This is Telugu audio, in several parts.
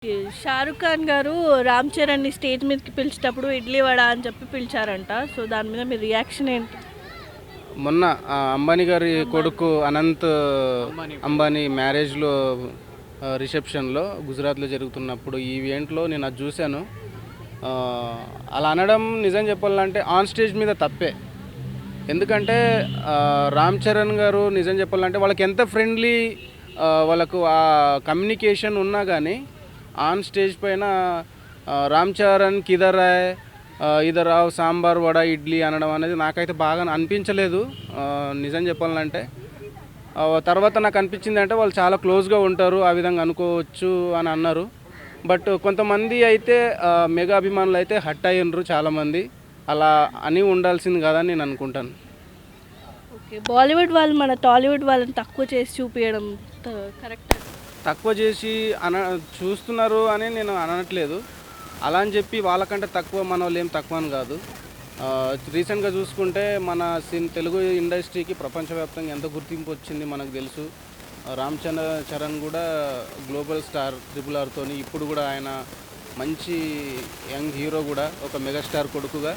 ఓకే. 'షారుఖ్ ఖాన్' గారు 'రామ్ చరణ్‌ని' స్టేజ్ మీదకి పిలిచేటప్పుడు ఇడ్లీ వడ అని చెప్పి పిలిచారంట. సో, దాని మీద మీ రియాక్షన్ ఏంటి? మొన్న అంబానీ గారి కొడుకు అనంత్ అంబానీ మ్యారేజ్లో రిసెప్షన్లో గుజరాత్లో జరుగుతున్నప్పుడు ఈ ఈవెంట్లో నేను అది చూశాను. ఆ, అలా అనడం నిజం చెప్పాలంటే ఆన్ స్టేజ్ మీద తప్పే. ఎందుకంటే రామ్ చరణ్ గారు నిజం చెప్పాలంటే వాళ్ళకి ఎంత ఫ్రెండ్లీ, వాళ్ళకు ఆ కమ్యూనికేషన్ ఉన్నా కానీ ఆన్ స్టేజ్ పైన రామ్ చరణ్ కిదర్ హై, ఇదర్ రావ్ సాంబార్ వడ ఇడ్లీ అనడం అనేది నాకైతే బాగా అనిపించలేదు. నిజం చెప్పాలంటే తర్వాత నాకు అనిపించింది అంటే వాళ్ళు చాలా క్లోజ్గా ఉంటారు, ఆ విధంగా అనుకోవచ్చు అని అన్నారు. బట్ కొంతమంది అయితే మెగా అభిమానులు అయితే హట్ అయ్యిండ్రు చాలామంది. అలా అని ఉండాల్సింది కాదని నేను అనుకుంటాను. ఓకే. బాలీవుడ్ వాళ్ళు మన టాలీవుడ్ వాళ్ళని తక్కువ చేసి చూపియడం కరెక్ట్. తక్కువ చేసి చూస్తున్నారు అని నేను అనట్లేదు. అలా అని చెప్పి వాళ్ళకంటే తక్కువ మన వాళ్ళు ఏం తక్కువ అని కాదు. రీసెంట్గా చూసుకుంటే మన తెలుగు ఇండస్ట్రీకి ప్రపంచవ్యాప్తంగా ఎంత గుర్తింపు వచ్చింది మనకు తెలుసు. రామ్ చరణ్ కూడా గ్లోబల్ స్టార్ RRR ఇప్పుడు కూడా ఆయన మంచి యంగ్ హీరో, కూడా ఒక మెగాస్టార్ కొడుకుగా.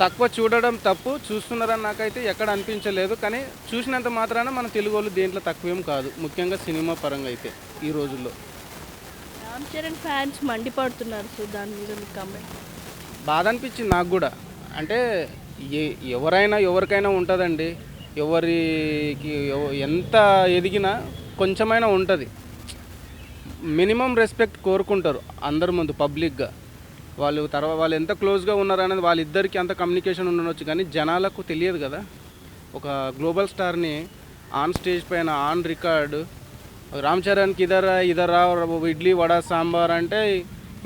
తక్కువ చూడడం తప్పు, చూస్తున్నారని నాకైతే ఎక్కడ అనిపించలేదు. కానీ చూసినంత మాత్రాన మన తెలుగు వాళ్ళు దేంట్లో తక్కువేం కాదు, ముఖ్యంగా సినిమా పరంగా అయితే ఈ రోజుల్లో. రామ్ చరణ్ ఫ్యాన్స్ మండిపడుతున్నారు. సో, దాని మీద మీ కామెంట్? బాధ అనిపించింది నాకు కూడా. అంటే ఎవరికైనా ఉంటుందండి. ఎవరికి ఎంత ఎదిగినా కొంచెమైనా ఉంటుంది. మినిమం రెస్పెక్ట్ కోరుకుంటారు అందరి ముందు పబ్లిక్గా. వాళ్ళు ఎంత క్లోజ్గా ఉన్నారనేది వాళ్ళిద్దరికి అంత కమ్యూనికేషన్ ఉండవచ్చు, కానీ జనాలకు తెలియదు కదా. ఒక గ్లోబల్ స్టార్ని ఆన్ స్టేజ్ పైన ఆన్ రికార్డు రామ్ చరణ్కి ఇదర్ ఇడ్లీ వడ సాంబార్ అంటే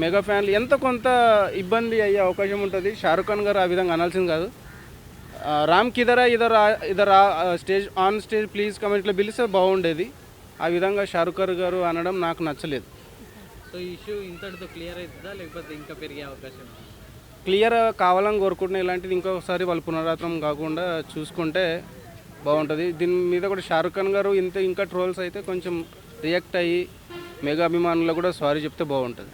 మెగా ఫ్యాన్లు ఎంత కొంత ఇబ్బంది అయ్యే అవకాశం ఉంటుంది. షారుఖ్ ఖాన్ గారు ఆ విధంగా అనాల్సింది కాదు. రామ్కి ఇదర్ స్టేజ్ ఆన్ స్టేజ్ ప్లీజ్ కమెంట్లో పిలిస్తే బాగుండేది. ఆ విధంగా షారుఖ్ ఖాన్ గారు అనడం నాకు నచ్చలేదు. సో ఈ ఇష్యూ ఇంతటితో క్లియర్ అవుతుందా లేకపోతే ఇంకా పెరిగే అవకాశం? క్లియర్ కావాలని కోరుకుంటున్నా. ఇలాంటిది ఇంకొకసారి వాళ్ళు పునరావృతం కాకుండా చూసుకుంటే బాగుంటుంది. దీని మీద కూడా షారుఖ్ ఖాన్ గారు ఇంకా ట్రోల్స్ అయితే కొంచెం రియాక్ట్ అయ్యి మెగా అభిమానులు కూడా సారీ చెప్తే బాగుంటుంది.